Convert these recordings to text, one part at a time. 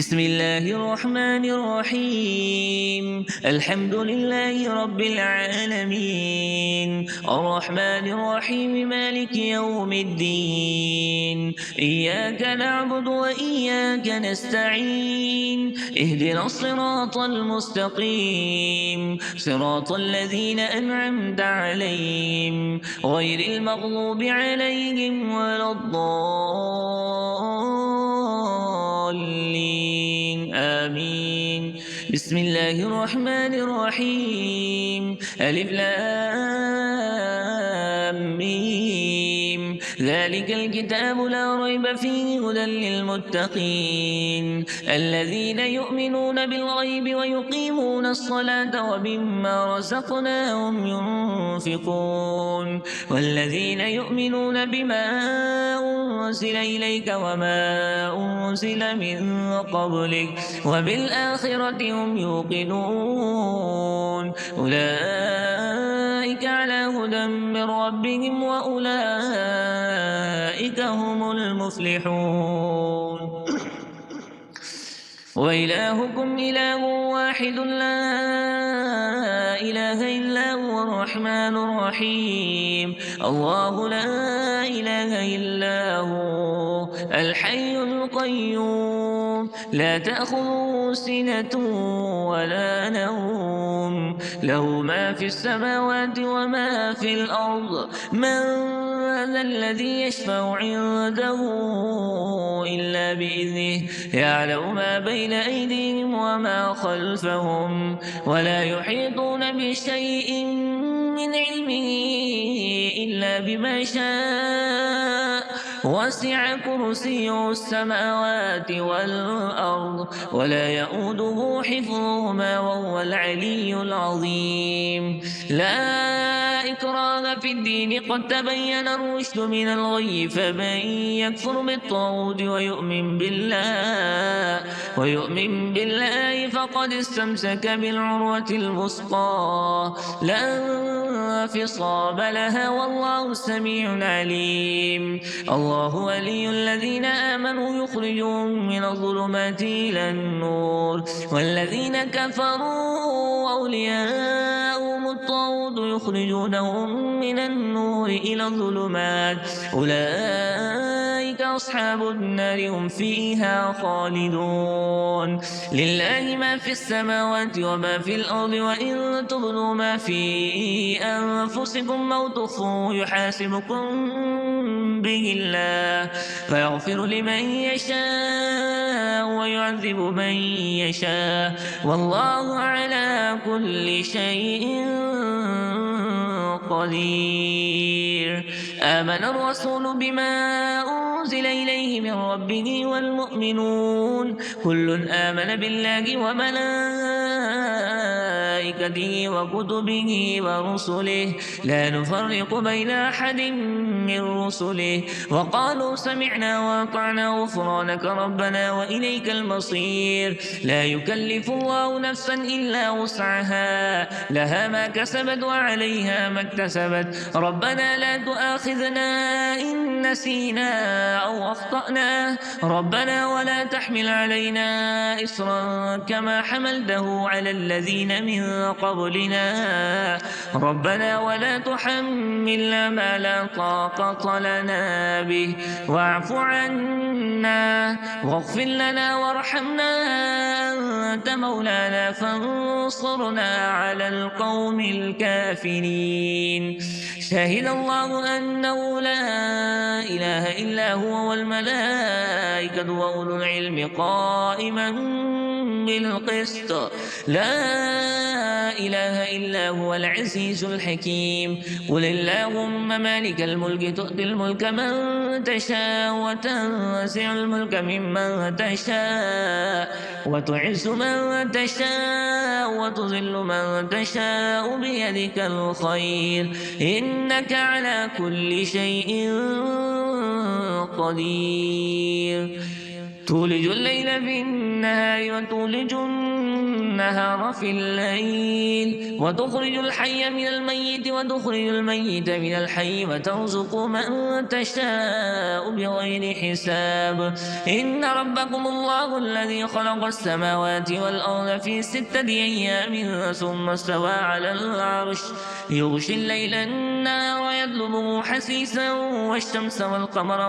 بسم الله الرحمن الرحيم الحمد لله رب العالمين الرحمن الرحيم مالك يوم الدين إياك نعبد وإياك نستعين اهدنا الصراط المستقيم صراط الذين أنعمت عليهم غير المغضوب عليهم ولا الضالين آمين بسم الله الرحمن الرحيم ألف لام ميم ذلك الكتاب لا ريب فيه هدى للمتقين الذين يؤمنون بالغيب ويقيمون الصلاة ومما رزقناهم ينفقون والذين يؤمنون بما أنزل إليك وما أنزل من قبلك وبالآخرة هم يوقنون أولئك على هدى من ربهم وأولئك هم المفلحون وإلهكم إله واحد لا إله إلا هو الرحمن الرحيم الله لا إله إلا هو الحي القيوم لا تأخذه سنة ولا نوم له ما في السماوات وما في الأرض من ذا الذي يشفع عنده إلا بإذنه يعلم ما بين أيديهم وما خلفهم ولا يحيطون بشيء من علمه إلا بما شاء وسع كرسيه السماوات والأرض ولا يؤوده حفظهما وهو العلي العظيم لا إكراه في الدين قد تبين الرشد من الغي فمن يكفر بالطاغوت ويؤمن بالله فقد استمسك بالعروة الوثقى لا انفصام لها والله سميع عليم الله ولي الذين آمنوا يخرجهم من الظلمات إلى النور والذين كفروا أولياءهم الطاغوت يخرجونهم من النور إلى الظلمات أولئك أصحاب النار هم فيها خالدون لله ما في السماوات وما في الأرض وإن تبدوا ما في أنفسكم أو تخفوه يحاسبكم به الله فيغفر لمن يشاء ويعذب من يشاء والله على كل شيء قدير آمن الرسول بما أنزل إليه من ربه والمؤمنون كل آمن بالله وملائكته وكتبه ورسله لا نفرق بين أحد من رسله وقالوا سمعنا وأطعنا غفرانك ربنا وإليك المصير لا يكلف الله نفسا إلا وسعها لها ما كسبت وعليها ما اكتسبت ربنا لا تؤاخذنا إن نسينا أو أخطأنا ربنا ولا تحمل علينا إصرا كما حملته على الذين من قبلنا ربنا ولا تحملنا ما لا طاقة لنا به واعف عنا واغفر لنا وارحمنا أنت مولانا فانصرنا على القوم الكافرين شهد الله أنه لا إله إلا هو والملائكة وأولو العلم قائما بالقسط لا إله إلا هو العزيز الحكيم قل اللهم مالك الملك تؤتي الملك من تشاء وتنزع الملك ممن تشاء وتعز من تشاء وتذل من تشاء بيدك الخير إنك على كل شيء قدير تولج الليل في النهار وتولج النهار في الليل وتخرج الحي من الميت وتخرج الميت من الحي وترزق من تشاء بغير حساب إن ربكم الله الذي خلق السماوات والأرض في 6 أيام ثم استوى على العرش يغشي الليل النهار يطلبه حثيثا والشمس والقمر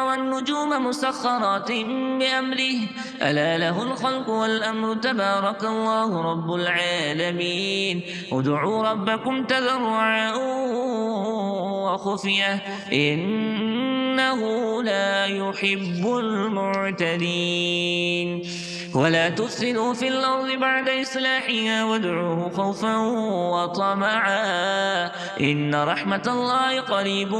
والنجوم مسخرات بأمره ألا له الخلق والأمر تبارك الله رب العالمين ادعوا ربكم تضرعا وخفية إنه لا يحب المعتدين ولا تفسدوا في الأرض بعد إصلاحها وادعوه خوفا وطمعا إن رحمة الله قريب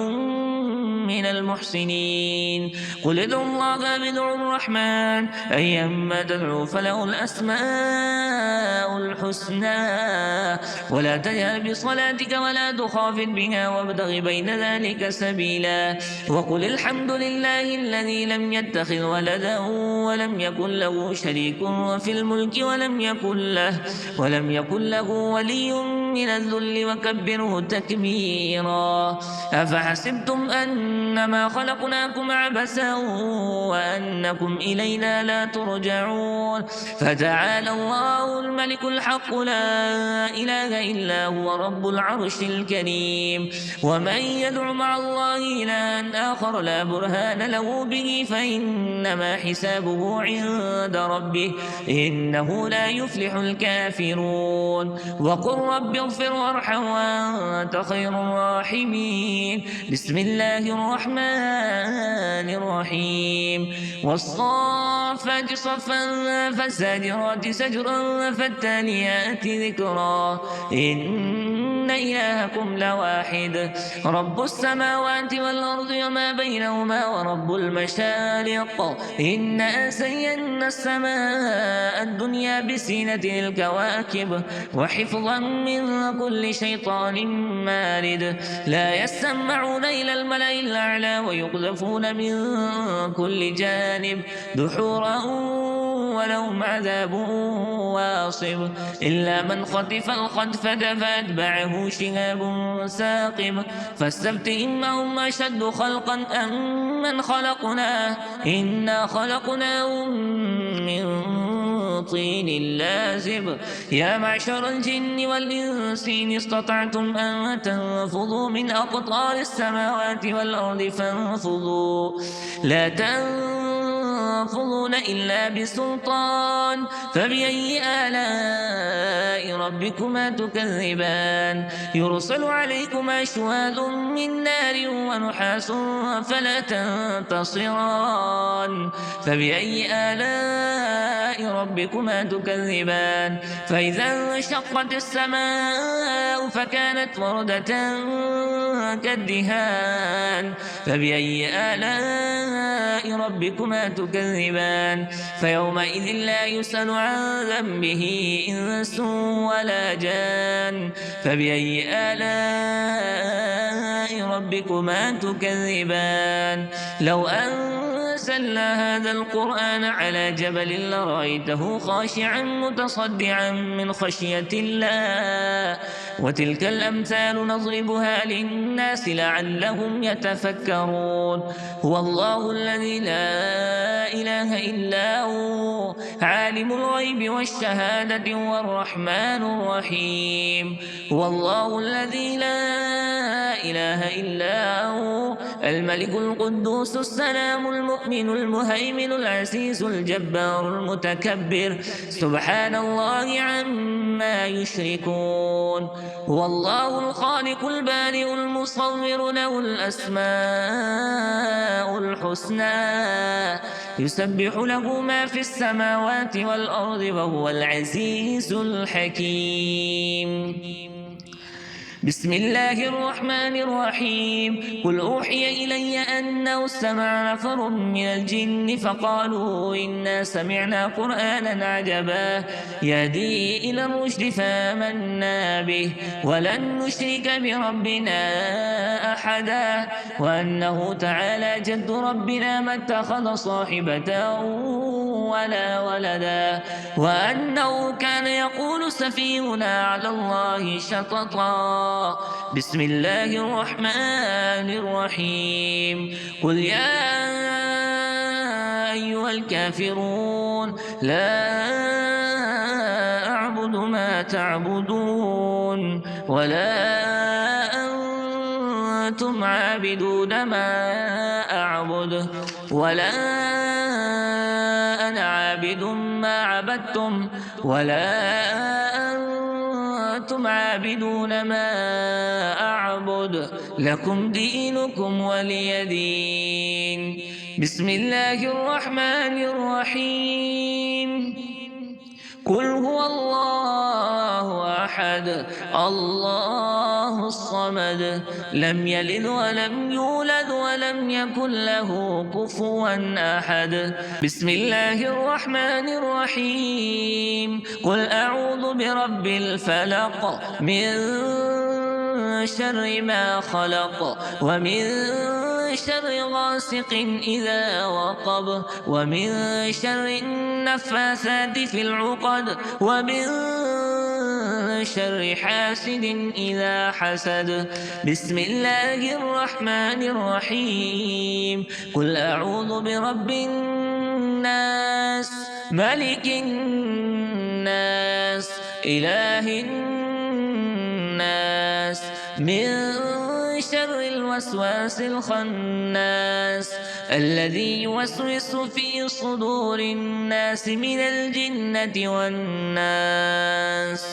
من المحسنين قل ادعوا الله بدعوا الرحمن أيما تدعوا فله الأسماء الحسنى ولا تجهر بصلاتك ولا تخافت بها وابتغ بين ذلك سبيلا وقل الحمد لله الذي لم يتخذ ولدا ولم يكن له شريك في الملك ولم يكن له ولي من الذل وكبره تكبيرا أفحسبتم أنما خلقناكم عبثا وأنكم إلينا لا ترجعون فتعالى الله الملك الحق لا إله إلا هو رب العرش الكريم ومن يدع مع الله إلها آخر لا برهان له به فإنما حسابه عند ربه إنه لا يفلح الكافرون وقل رب اغفر وارحم وأنت خير الراحمين بسم الله الرحمن الرحيم والصافات صفا فالزاجرات سجرا فالتاليات ذكرا إن إلهكم لواحد رب السماوات والأرض وما بينهما ورب المشارق إنا زينا السماء الدنيا بزينة الكواكب وحفظا من كل شيطان مارد لا يسمعون إلى الملأ الأعلى ويقذفون من كل جانب دحورا ولهم عذاب واصب إلا من خطف الخطفة فأتبعه شهاب ثاقب فاستفتهم أهم أشد خلقا أم من خلقنا إنا خلقناهم من طين لازب يا معشر الجن والإنس إن استطعتم أن تنفذوا من أقطار السماوات والأرض فانفذوا لا تنفذون إلا بسلطان فبأي آلاء ربكما تكذبان يرسل عليكما شواظ من نار ونحاس فلا تنتصران فبأي آلاء ربكما تكذبان فإذا انشقت السماء فكانت وردة كالدهان فبأي آلاء ربكما تكذبان فيومئذ لا يسأل عن ذنبه إنس ولا جان فبأي آلاء ربكما تكذبان لو أنزلنا هذا القرآن على جبل لرأيته خاشعا متصدعا من خشية الله وتلك الأمثال نضربها للناس لعلهم يتفكرون هو الله الذي لا إله إلا هو عالم الغيب والشهادة هو الرحمن الرحيم هو الله الذي لا إله إلا هو الملك القدوس السلام المؤمن المهيمن العزيز الجبار المتكبر سبحان الله عما يشركون هو الله الخالق البارئ المصور له الأسماء الحسنى يسبح له ما في السماوات والأرض وهو العزيز الحكيم بسم الله الرحمن الرحيم قل أوحي إلي أنه استمع نفر من الجن فقالوا إنا سمعنا قرآنا عجبا يهدي إلى الرشد فآمنا به ولن نشرك بربنا أحدا وأنه تعالى جد ربنا ما اتخذ صاحبة ولا ولدا وأنه كان يقول سفيهنا على الله شططا بسم الله الرحمن الرحيم قل يا أيها الكافرون لا أعبد ما تعبدون ولا أنتم عابدون ما أعبد ولا أنا عابد ما عبدتم ولا أنتم عابدون ما أعبد لكم دينكم ولي دين بسم الله الرحمن الرحيم قل هو الله أحد الله الصمد لم يلد ولم يولد ولم يكن له كفوا أحد بسم الله الرحمن الرحيم قل أعوذ برب الفلق من شر ما خلق ومن شر غاسق إذا وقب ومن شر النفاثات في العقد ومن شر حاسد إذا حسد بسم الله الرحمن الرحيم قل أعوذ برب الناس ملك الناس إله الناس من شر الوسواس الخناس الذي يوسوس في صدور الناس من الجنة والناس